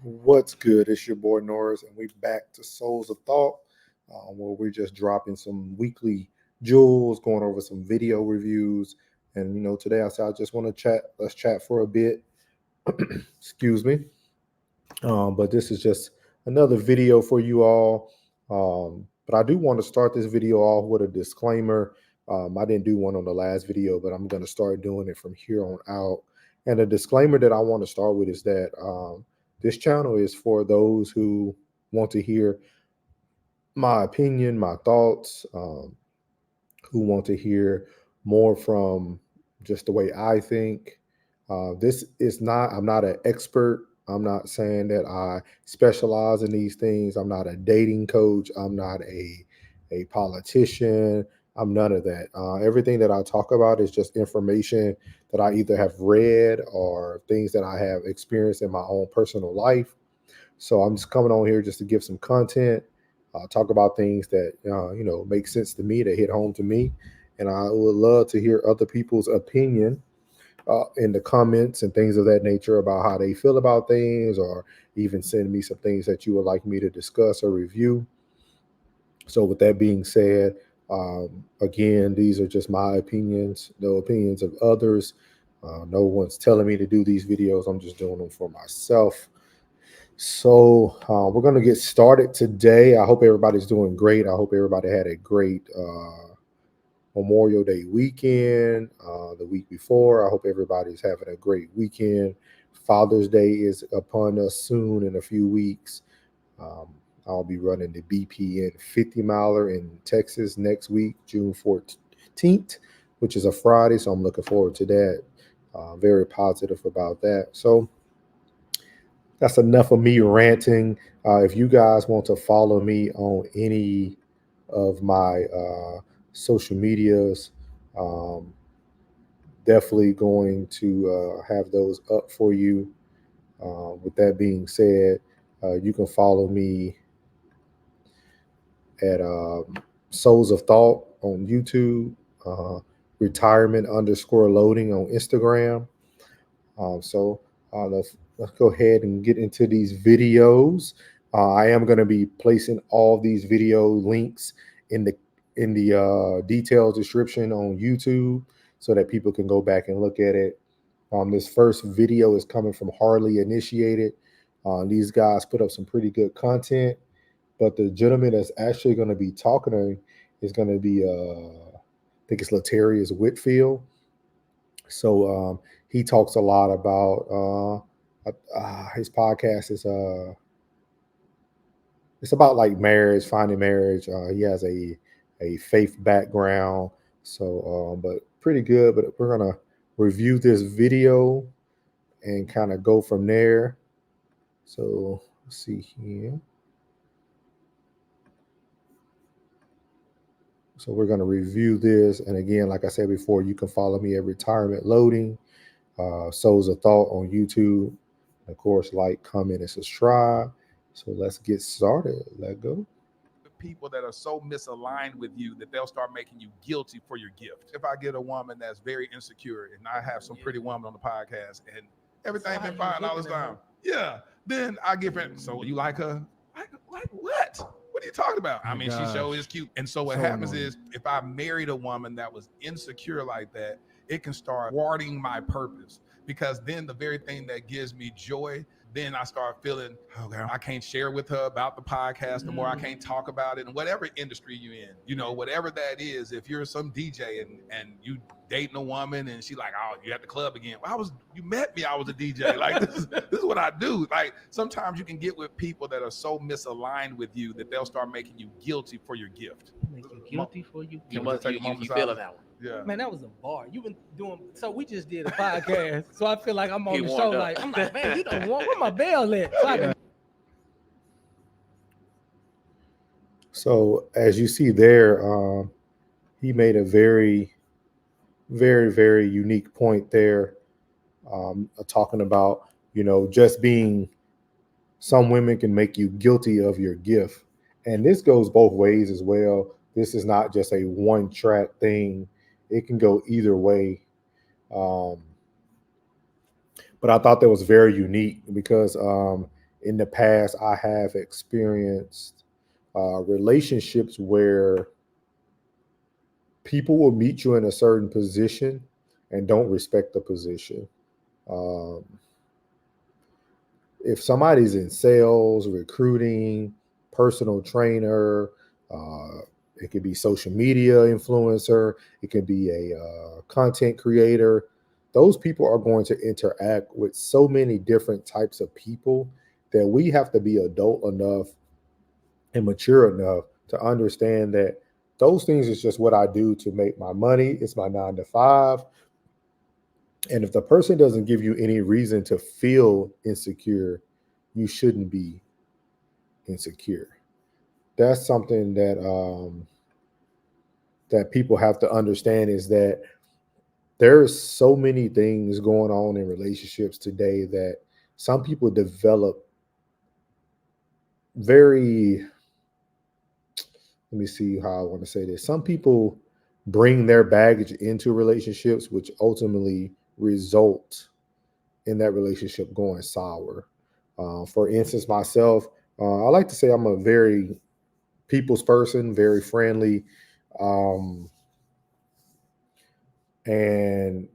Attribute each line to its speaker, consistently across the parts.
Speaker 1: What's good? It's your boy Norris, and we back to Souls of Thought, where we're just dropping some weekly jewels, going over some video reviews, and today I said I just want to chat. Let's chat for a bit. Excuse me. But this is just another video for you all. But I do want to start this video off with a disclaimer. I didn't do one on the last video, but I'm going to start doing it from here on out. And the disclaimer that I want to start with is that this channel is for those who want to hear my opinion, my thoughts, who want to hear more from just the way I think. This is not, I'm not an expert. I'm not saying that I specialize in these things. I'm not a dating coach. I'm not a politician. I'm none of that. Everything that I talk about is just information that I either have read or things that I have experienced in my own personal life. So I'm just coming on here just to give some content, talk about things that make sense to me, that hit home to me, and I would love to hear other people's opinion in the comments and things of that nature about how they feel about things, or even send me some things that you would like me to discuss or review. So, with that being said, again, these are just my opinions, no opinions of others. No one's telling me to do these videos. I'm just doing them for myself. So we're going to get started today. I hope everybody's doing great. I hope everybody had a great Memorial Day weekend the week before. I hope everybody's having a great weekend. Father's Day is upon us soon in a few weeks. Um, I'll be running the BPN 50 miler in Texas next week, June 14th, which is a Friday. So I'm looking forward to that. Very positive about that. So that's enough of me ranting. If you guys want to follow me on any of my social medias, um, definitely going to have those up for you. With that being said, you can follow me at Souls of Thought on YouTube, uh, retirement underscore loading on Instagram. So let's go ahead and get into these videos. I am going to be placing all these video links in the details description on YouTube so that people can go back and look at it. This first video is coming from Harley Initiated. These guys put up some pretty good content, but the gentleman that's actually going to be talking is going to be, I think it's Latarius Whitfield. So he talks a lot about his podcast is it's about like marriage, finding marriage. He has a faith background, so but pretty good. But we're gonna review this video and kind of go from there. So let's see here. So we're gonna review this, and again, like I said before, you can follow me at Retirement Loading, Souls of Thought on YouTube. Of course, like, comment, and subscribe. So let's get started. Let go.
Speaker 2: People that are so misaligned with you that they'll start making you guilty for your gift. If I get a woman that's very insecure, and I have some pretty women on the podcast, and everything been fine all this time, yeah, then I give it. So you like her? Like what? What are you talking about? I mean, she show is cute. And so what happens is, if I married a woman that was insecure like that, it can start thwarting my purpose, because then the very thing that gives me joy, then I start feeling, okay, I can't share with her about the podcast no more. I can't talk about it in whatever industry you're in, whatever that is. If you're some DJ and you dating a woman and she like, oh, you at the club again. Well, you met me, I was a DJ. Like this is what I do. Like sometimes you can get with people that are so misaligned with you that they'll start making you guilty for your gift.
Speaker 3: Make you guilty for you.
Speaker 2: Can we take a moment
Speaker 3: You
Speaker 2: of
Speaker 3: feeling
Speaker 2: silence?
Speaker 3: that one?
Speaker 2: Yeah.
Speaker 3: Man, that was a bar. You've been doing so. We just did a podcast, so I feel like I'm on
Speaker 4: He
Speaker 3: the show.
Speaker 4: warmed up.
Speaker 3: Like I'm like, man, you don't want where my bell at? So I can
Speaker 1: So as you see there, he made a very, very, very unique point there, talking about just being. Some women can make you guilty of your gift, and this goes both ways as well. This is not just a one track thing; it can go either way. Um, but I thought that was very unique because in the past, I have experienced relationships where people will meet you in a certain position and don't respect the position. Um, if somebody's in sales, recruiting, personal trainer, uh, it could be social media influencer, it could be a content creator. Those people are going to interact with so many different types of people that we have to be adult enough and mature enough to understand that those things is just what I do to make my money. It's my 9 to 5. And if the person doesn't give you any reason to feel insecure, you shouldn't be insecure. That's something that people have to understand is that there's so many things going on in relationships today that some people develop very, let me see how I want to say this. Some people bring their baggage into relationships, which ultimately result in that relationship going sour. For instance, myself, I like to say I'm a very people's person, very friendly, um, and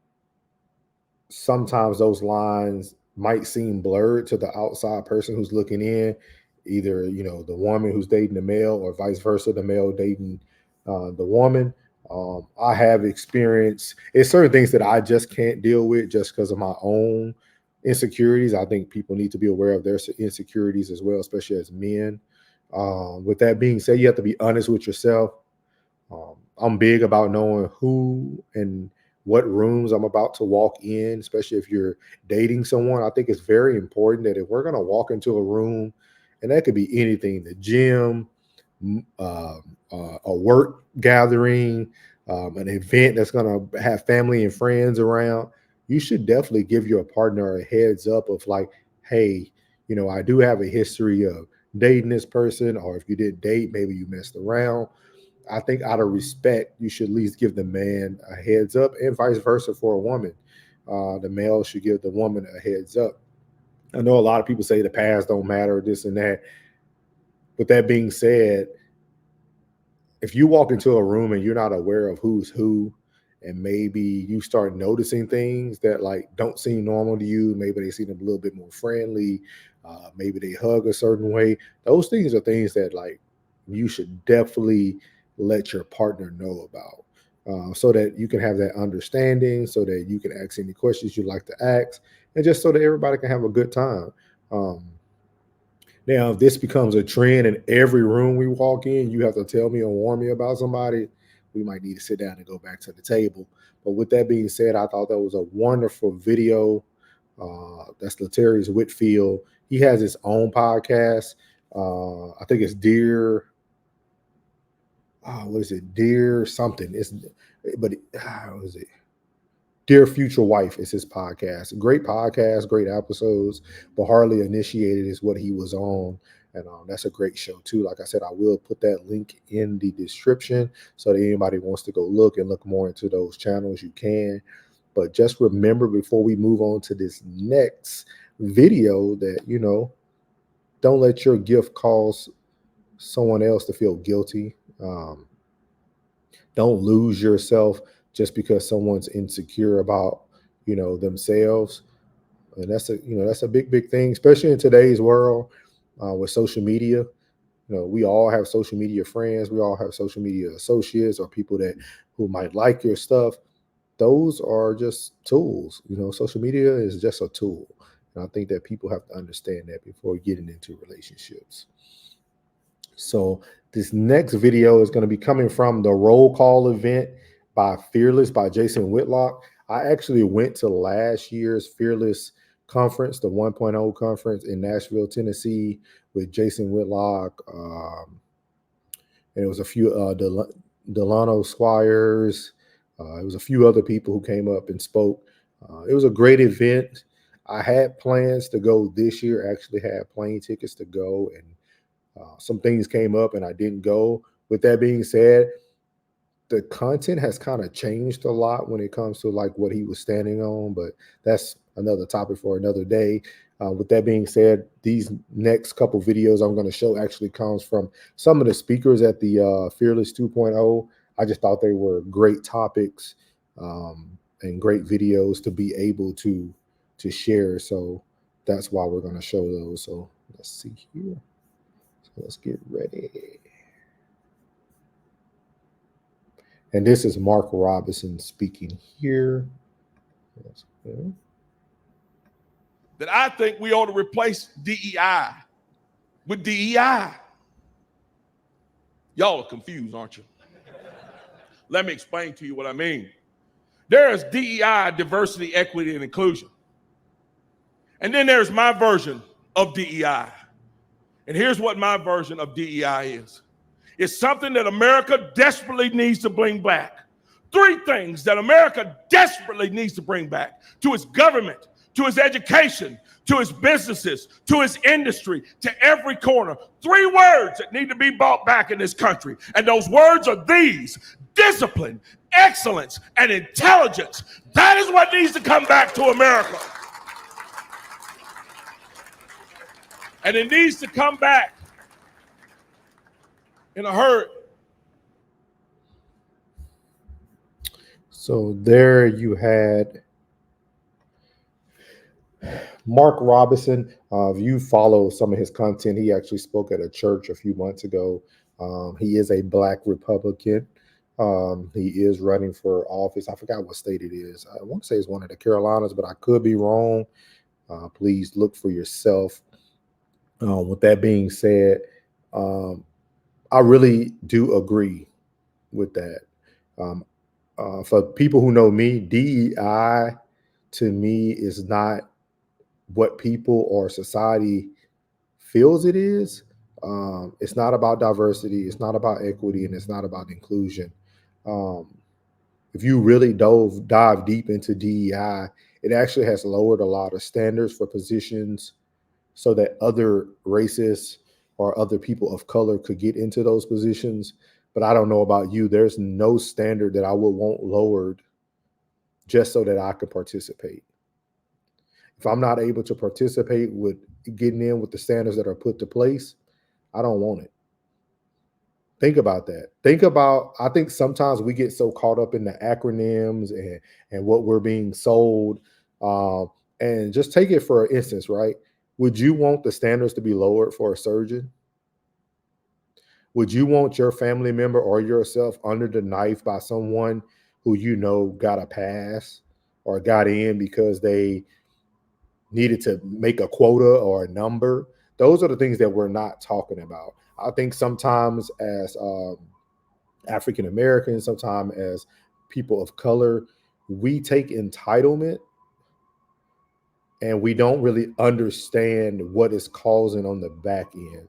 Speaker 1: sometimes those lines might seem blurred to the outside person who's looking in, either the woman who's dating the male or vice versa, the male dating the woman. I have experience. It's certain things that I just can't deal with just because of my own insecurities. I think people need to be aware of their insecurities as well, especially as men. With that being said, you have to be honest with yourself. I'm big about knowing who and what rooms I'm about to walk in, especially if you're dating someone. I think it's very important that if we're going to walk into a room, and that could be anything, the gym, a work gathering, an event that's going to have family and friends around, you should definitely give your partner a heads up of like, hey, I do have a history of dating this person, or if you didn't date, maybe you messed around. I think out of respect, you should at least give the man a heads up, and vice versa for a woman. The male should give the woman a heads up. I know a lot of people say the past don't matter, this and that. With that being said, if you walk into a room and you're not aware of who's who, and maybe you start noticing things that like don't seem normal to you, maybe they seem a little bit more friendly, maybe they hug a certain way. Those things are things that like you should definitely let your partner know about, so that you can have that understanding, so that you can ask any questions you like to ask, and just so that everybody can have a good time. Um, Now, if this becomes a trend in every room we walk in, you have to tell me or warn me about somebody, we might need to sit down and go back to the table. But with that being said, I thought that was a wonderful video. That's Latarius Whitfield. He has his own podcast. I think it's Dear. What is it? Dear something. But what is it? Dear Future Wife is his podcast. Great podcast, great episodes, but hardly initiated is what he was on. And that's a great show too. Like I said, I will put that link in the description so that anybody wants to go look and look more into those channels, you can. But just remember before we move on to this next video that, don't let your gift cause someone else to feel guilty. Don't lose yourself just because someone's insecure about, themselves. And that's a big thing, especially in today's world, with social media. We all have social media friends, we all have social media associates or people that who might like your stuff. Those are just tools. Social media is just a tool, and I think that people have to understand that before getting into relationships. So this next video is going to be coming from the roll call event by Fearless by Jason Whitlock. I actually went to last year's Fearless conference, the 1.0 conference in Nashville, Tennessee, with Jason Whitlock. And it was a few Delano Squires. It was a few other people who came up and spoke. It was a great event. I had plans to go this year. Actually, had plane tickets to go, and some things came up and I didn't go. With that being said, the content has kind of changed a lot when it comes to like what he was standing on, but that's another topic for another day. With that being said, these next couple videos I'm going to show actually comes from some of the speakers at the Fearless 2.0. I just thought they were great topics and great videos to be able to share. So that's why we're going to show those. So let's see here. So let's get ready. And this is Mark Robinson speaking here. That's good.
Speaker 4: That I think we ought to replace DEI with DEI. Y'all are confused, aren't you? Let me explain to you what I mean. There is DEI, diversity, equity, and inclusion. And then there's my version of DEI. And here's what my version of DEI is. It's something that America desperately needs to bring back. Three things that America desperately needs to bring back to its government, to its education, to its businesses, to its industry, to every corner. Three words that need to be brought back in this country. And those words are these: discipline, excellence, and intelligence. That is what needs to come back to America. And it needs to come back in a hurry.
Speaker 1: So there you had Mark Robinson. If you follow some of his content, he actually spoke at a church a few months ago. He is a Black Republican. He is running for office. I forgot what state it is. I want to say it's one of the Carolinas, but I could be wrong. Please look for yourself. With that being said, I really do agree with that. For people who know me, DEI to me is not what people or society feels it is. It's not about diversity, it's not about equity, and it's not about inclusion. If you really dive deep into DEI, it actually has lowered a lot of standards for positions so that other races or other people of color could get into those positions. But I don't know about you. There's no standard that I would want lowered just so that I could participate. If I'm not able to participate with getting in with the standards that are put to place, I don't want it. Think about that. I think sometimes we get so caught up in the acronyms and what we're being sold. And just take it for instance, right? Would you want the standards to be lowered for a surgeon? Would you want your family member or yourself under the knife by someone who you know got a pass or got in because they needed to make a quota or a number? Those are the things that we're not talking about. I think sometimes as African Americans, sometimes as people of color, we take entitlement and we don't really understand what is causing on the back end.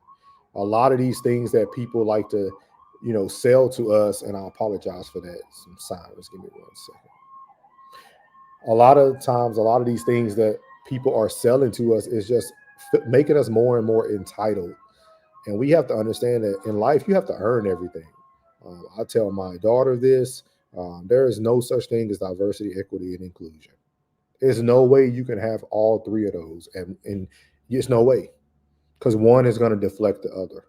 Speaker 1: A lot of these things that people like to, sell to us, and I apologize for that. Some silence. Give me 1 second. A lot of times, a lot of these things that people are selling to us is just making us more and more entitled. And we have to understand that in life, you have to earn everything. I tell my daughter this: there is no such thing as diversity, equity, and inclusion. There's no way you can have all three of those, and there's no way, because one is going to deflect the other.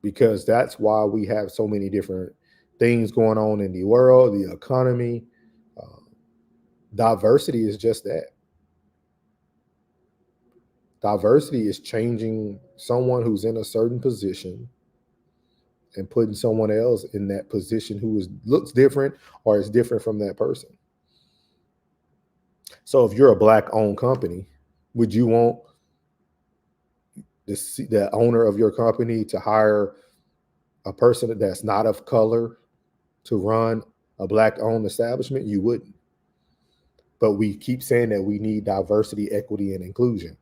Speaker 1: Because that's why we have so many different things going on in the world, the economy. Diversity is just that. Diversity is changing someone who's in a certain position and putting someone else in that position who looks different or is different from that person. So if you're a Black-owned company, would you want the owner of your company to hire a person that's not of color to run a Black-owned establishment? You wouldn't. But we keep saying that we need diversity, equity, and inclusion.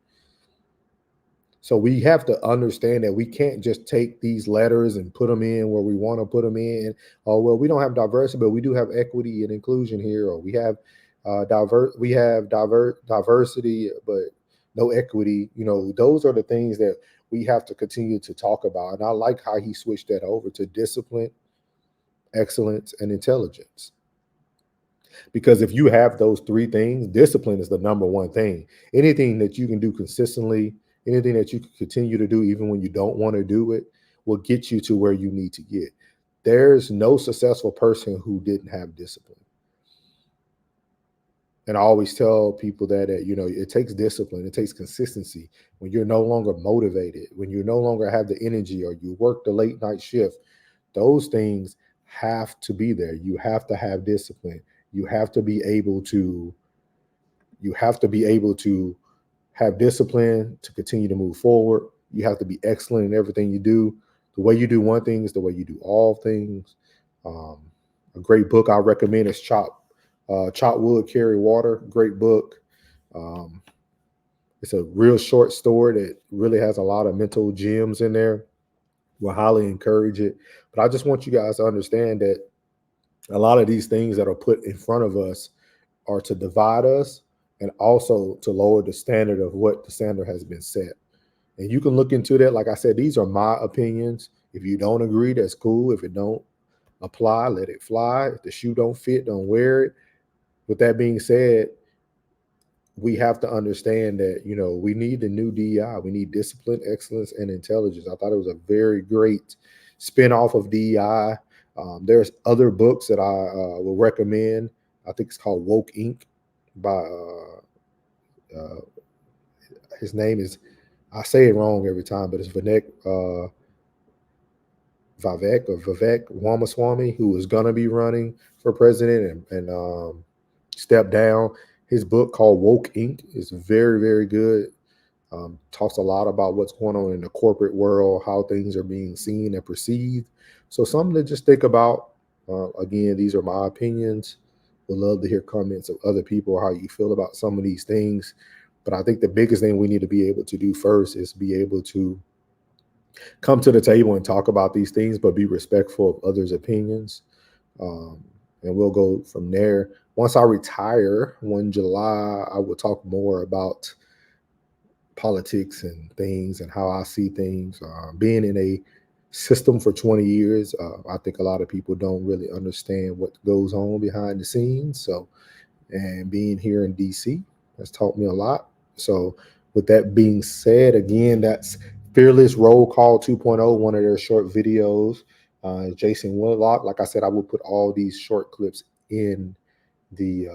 Speaker 1: So we have to understand that we can't just take these letters and put them in where we want to put them in. Oh, well, we don't have diversity, but we do have equity and inclusion here. Or we have diversity, but no equity. Those are the things that we have to continue to talk about. And I like how he switched that over to discipline, excellence, and intelligence. Because if you have those three things, discipline is the number one thing. Anything that you can do consistently, anything that you can continue to do, even when you don't want to do it, will get you to where you need to get. There's no successful person who didn't have discipline. And I always tell people that, it takes discipline, it takes consistency. When you're no longer motivated, when you no longer have the energy, or you work the late night shift, those things have to be there. You have to have discipline. You have to be able to have discipline to continue to move forward. You have to be excellent in everything you do. The way you do one thing is the way you do all things. A great book I recommend is Chop Wood, Carry Water. Great book. It's a real short story that really has a lot of mental gems in there. Will highly encourage it. But I just want you guys to understand that a lot of these things that are put in front of us are to divide us, and also to lower the standard of what the standard has been set. And you can look into that. Like I said, these are my opinions. If you don't agree, that's cool. If it don't apply, let it fly. If the shoe don't fit, don't wear it. With that being said, we have to understand that, we need the new DEI. We need discipline, excellence, and intelligence. I thought it was a very great spinoff of DEI. There's other books that I will recommend. I think it's called Woke Inc. by his name is, I say it wrong every time, but it's Vivek Ramaswamy, who is going to be running for president and step down. His book called Woke Inc. is very, very good. Talks a lot about what's going on in the corporate world, how things are being seen and perceived. So something to just think about. Again, these are my opinions. Would love to hear comments of other people, how you feel about some of these things. But I think the biggest thing we need to be able to do first is be able to come to the table and talk about these things, but be respectful of others' opinions. And we'll go from there. Once I retire 1 July, I will talk more about politics and things and how I see things. Being in a system for 20 years, I think a lot of people don't really understand what goes on behind the scenes. So, and being here in DC has taught me a lot. So with that being said, again, that's Fearless Roll Call 2.0, one of their short videos. Jason Whitlock. Like I said, I will put all these short clips in the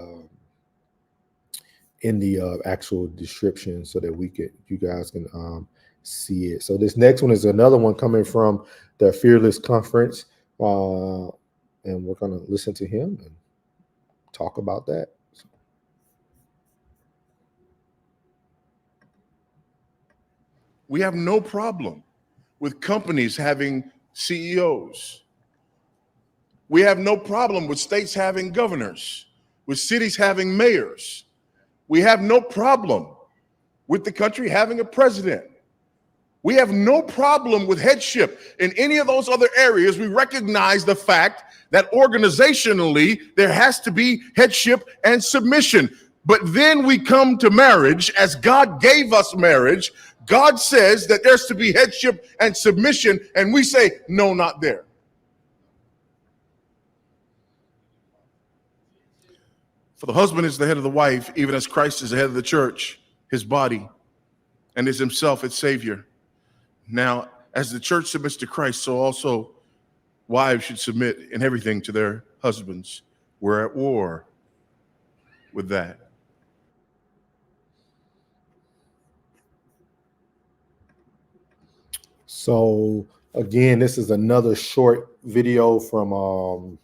Speaker 1: actual description so that you guys can see it. So this next one is another one coming from the Fearless Conference, and we're going to listen to him and talk about that.
Speaker 5: We have no problem with companies having CEOs. We have no problem with states having governors, with cities having mayors. We have no problem with the country having a president. We have no problem with headship in any of those other areas. We recognize the fact that organizationally there has to be headship and submission. But then we come to marriage. As God gave us marriage, God says that there's to be headship and submission, and we say, no, not there. For the husband is the head of the wife, even as Christ is the head of the church, his body, and is himself its Savior. Now, as the church submits to Christ, so also wives should submit in everything to their husbands. We're at war with that.
Speaker 1: So again, this is another short video from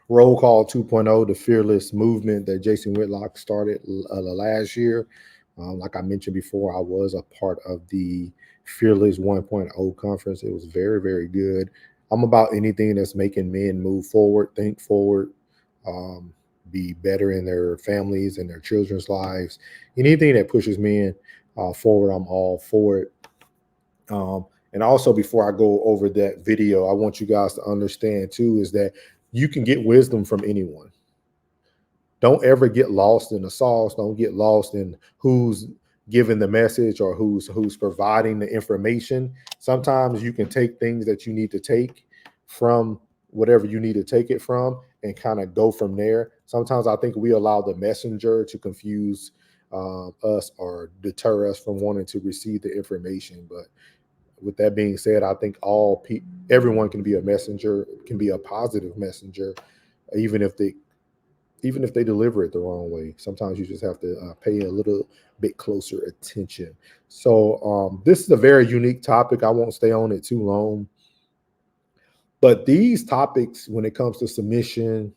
Speaker 1: Roll Call 2.0, the Fearless movement that Jason Whitlock started last year. Like I mentioned before, I was a part of the Fearless 1.0 conference. It was very, very good. I'm about anything that's making men move forward, think forward, be better in their families and their children's lives. Anything that pushes men forward, I'm all for it. And also, before I go over that video, I want you guys to understand too, is that you can get wisdom from anyone. Don't ever get lost in the sauce. Don't get lost in who's giving the message or who's providing the information. Sometimes you can take things that you need to take from whatever you need to take it from, and kind of go from there. Sometimes I think we allow the messenger to confuse us or deter us from wanting to receive the information. But with that being said, I think everyone can be a messenger, can be a positive messenger, even if they deliver it the wrong way. Sometimes you just have to pay a little bit closer attention. So this is a very unique topic. I won't stay on it too long. But these topics, when it comes to submission,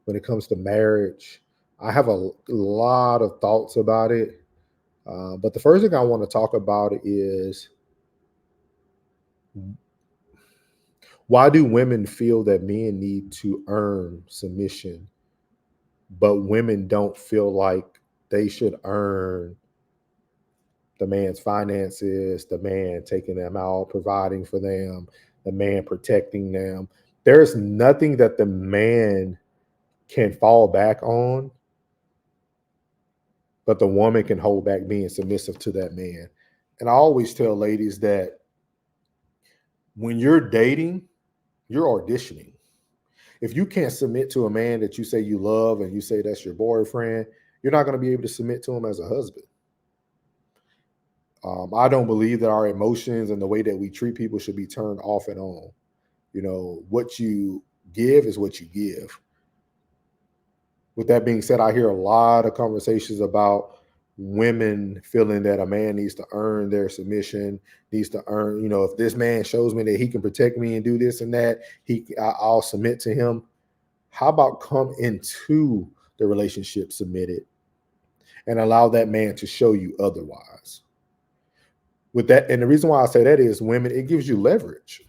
Speaker 1: when it comes to marriage, I have a lot of thoughts about it. But the first thing I want to talk about is, why do women feel that men need to earn submission, but women don't feel like they should earn the man's finances, the man taking them out, providing for them, the man protecting them? There's nothing that the man can fall back on, but the woman can hold back being submissive to that man. And I always tell ladies that when you're dating, you're auditioning. If you can't submit to a man that you say you love and you say that's your boyfriend, you're not going to be able to submit to him as a husband. I don't believe that our emotions and the way that we treat people should be turned off and on. You know, what you give is what you give. With that being said, I hear a lot of conversations about women feeling that a man needs to earn their submission, needs to earn, if this man shows me that he can protect me and do this and that, I'll submit to him. How about come into the relationship submitted and allow that man to show you otherwise? With that, and the reason why I say that is, women, it gives you leverage.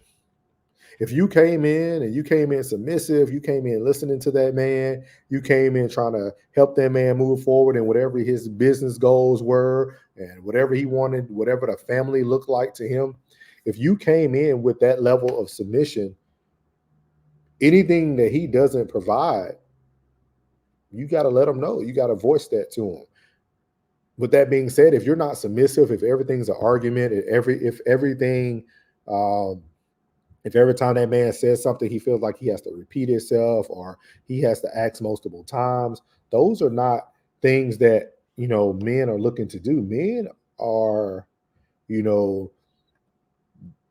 Speaker 1: If you came in submissive, you came in listening to that man, you came in trying to help that man move forward and whatever his business goals were and whatever he wanted, whatever the family looked like to him, if you came in with that level of submission, anything that he doesn't provide, you got to let him know. You got to voice that to him. With that being said, if you're not submissive, if everything's an argument, if every time that man says something, he feels like he has to repeat himself or he has to ask multiple times, those are not things that, men are looking to do. Men are,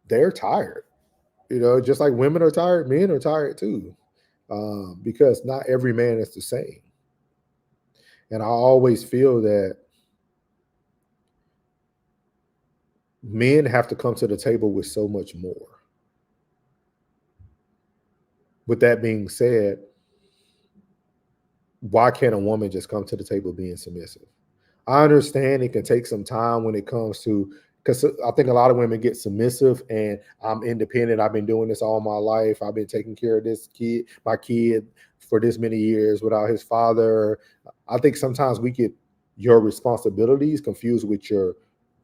Speaker 1: they're tired, just like women are tired, men are tired too, because not every man is the same. And I always feel that men have to come to the table with so much more. With that being said, why can't a woman just come to the table being submissive? I understand it can take some time when it comes to, because I think a lot of women get submissive and I'm independent. I've been doing this all my life. I've been taking care of my kid for this many years without his father. I think sometimes we get your responsibilities confused with your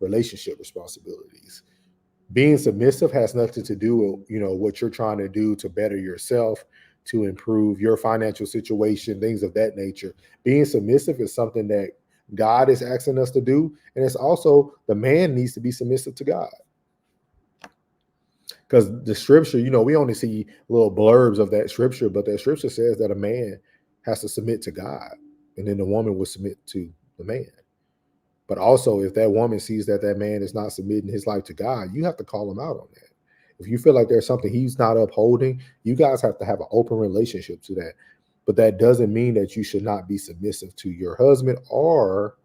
Speaker 1: relationship responsibilities. Being submissive has nothing to do with, what you're trying to do to better yourself, to improve your financial situation, things of that nature. Being submissive is something that God is asking us to do. And it's also, the man needs to be submissive to God. Because the scripture, we only see little blurbs of that scripture, but that scripture says that a man has to submit to God, and then the woman will submit to the man. But also, if that woman sees that that man is not submitting his life to God, you have to call him out on that. If you feel like there's something he's not upholding, you guys have to have an open relationship to that. But that doesn't mean that you should not be submissive to your husband or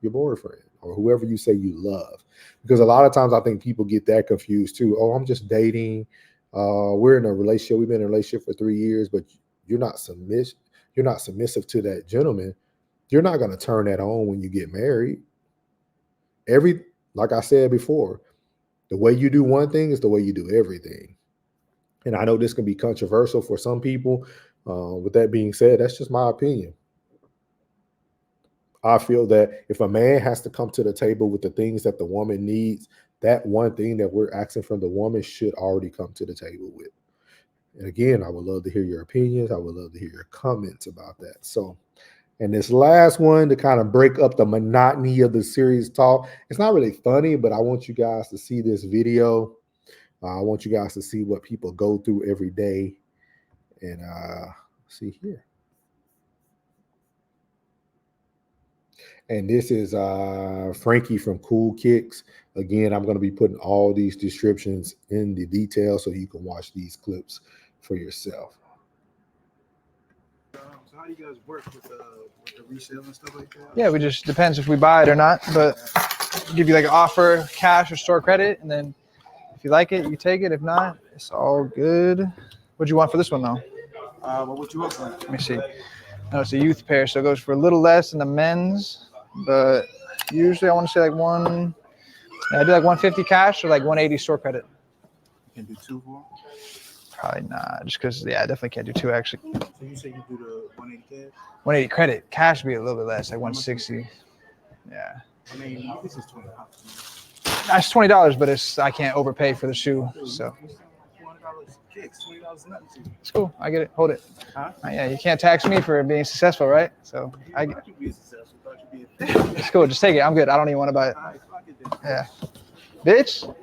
Speaker 1: your boyfriend or whoever you say you love. Because a lot of times I think people get that confused too. Oh, I'm just dating. We're in a relationship. We've been in a relationship for 3 years, but you're not submissive to that gentleman. You're not going to turn that on when you get married. Like I said before, the way you do one thing is the way you do everything. And I know this can be controversial for some people. With that being said, that's just my opinion. I feel that if a man has to come to the table with the things that the woman needs, that one thing that we're asking from the woman should already come to the table with. And again, I would love to hear your opinions. I would love to hear your comments about that. So, and this last one, to kind of break up the monotony of the series talk, it's not really funny, but I want you guys to see this video. I want you guys to see what people go through every day. And see here. And this is Frankie from Cool Kicks. Again, I'm going to be putting all these descriptions in the details so you can watch these clips for yourself.
Speaker 6: So how do you guys work with the resale and stuff like that?
Speaker 7: Yeah, we just depends if we buy it or not, but give you like an offer, cash or store credit, and then if you like it, you take it. If not, it's all good. What'd you want for this one though?
Speaker 6: Well, what you offering?
Speaker 7: Let me see. No, it's a youth pair, so it goes for a little less than the men's, but usually I want to say like I do like 150 cash or like 180 store credit.
Speaker 6: You can do 2 for?
Speaker 7: Probably not, just because I definitely can't do 2 actually.
Speaker 6: So you say you do the 180 cash?
Speaker 7: 180 credit, cash would be a little bit less, like 160. Yeah.
Speaker 6: I mean, this is $20.
Speaker 7: That's $20, but I can't overpay for the shoe, so
Speaker 6: $200 kicks, $20 is nothing to you.
Speaker 7: it's cool. I get it. Hold it.
Speaker 6: Huh?
Speaker 7: Yeah, you can't tax me for being successful, right? So
Speaker 6: I thought you'd be successful. Thought you'd be
Speaker 7: it's cool. Just take it. I'm good. I don't even want to buy it.
Speaker 6: All right, fuck it then.
Speaker 7: Yeah. Bitch,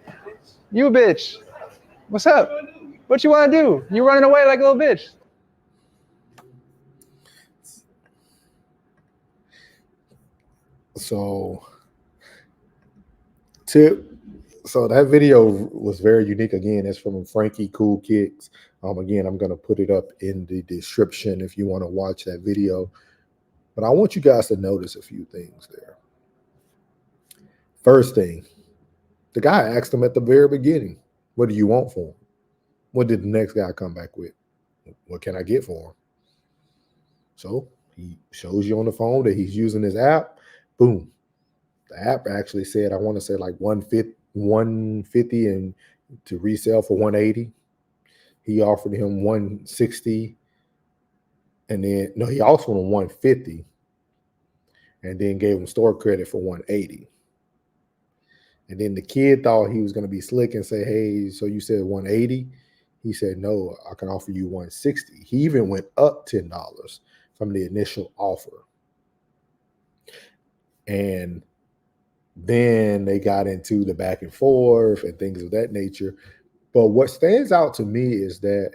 Speaker 7: you a bitch. What's up? What you want to do? You running away like a little bitch.
Speaker 1: So that video was very unique. Again, it's from Frankie Cool Kicks. Again, I'm going to put it up in the description if you want to watch that video. But I want you guys to notice a few things there. First thing, the guy asked him at the very beginning, what do you want for him? What did the next guy come back with? What can I get for him? So he shows you on the phone that he's using his app. Boom. The app actually said, I want to say like 150 and to resell for 180. He offered him 160. And then, no, he also wanted 150 and then gave him store credit for 180. And then the kid thought he was going to be slick and say, hey, so you said 180? He said, no, I can offer you 160. He even went up $10 from the initial offer. And then they got into the back and forth and things of that nature. But what stands out to me is that,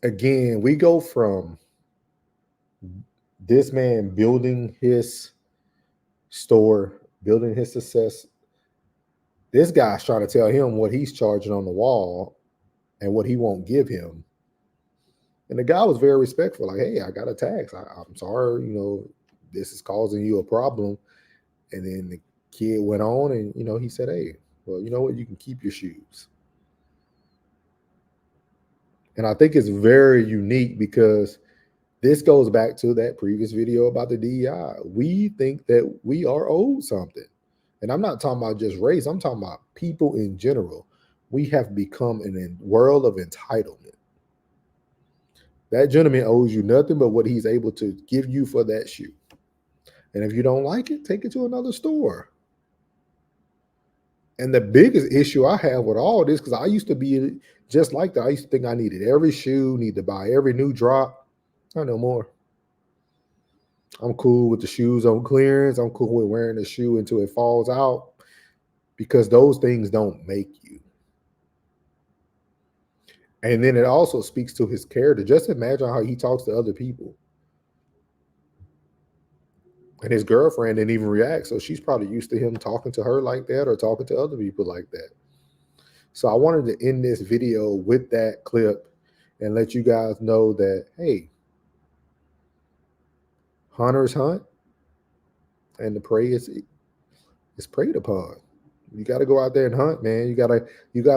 Speaker 1: again, we go from this man building his store, building his success. This guy's trying to tell him what he's charging on the wall and what he won't give him. And the guy was very respectful, like, hey, I got a tax. I'm sorry, this is causing you a problem. And then the kid went on and, he said, hey, well, you know what? You can keep your shoes. And I think it's very unique because this goes back to that previous video about the DEI. We think that we are owed something. And I'm not talking about just race. I'm talking about people in general. We have become in a world of entitlement. That gentleman owes you nothing but what he's able to give you for that shoe. And if you don't like it, take it to another store. And the biggest issue I have with all this, because I used to be just like that. I used to think I needed every shoe, need to buy every new drop. Not no more. I'm cool with the shoes on clearance. I'm cool with wearing the shoe until it falls out because those things don't make you. And then it also speaks to his character. Just imagine how he talks to other people. And his girlfriend didn't even react. So she's probably used to him talking to her like that or talking to other people like that. So I wanted to end this video with that clip and let you guys know that, hey, hunters hunt and the prey is preyed upon. You got to go out there and hunt, man. You got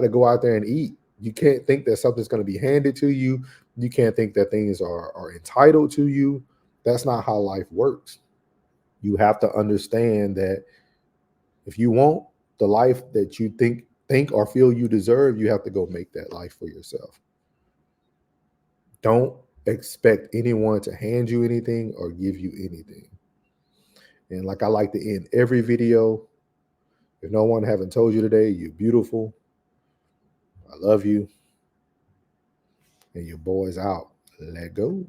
Speaker 1: to go out there and eat. You can't think that something's going to be handed to you. You can't think that things are entitled to you. That's not how life works. You have to understand that if you want the life that you think or feel you deserve, you have to go make that life for yourself. Don't expect anyone to hand you anything or give you anything. And like I like to end every video, if no one haven't told you today, you're beautiful. I love you. And your boy's out. Let go.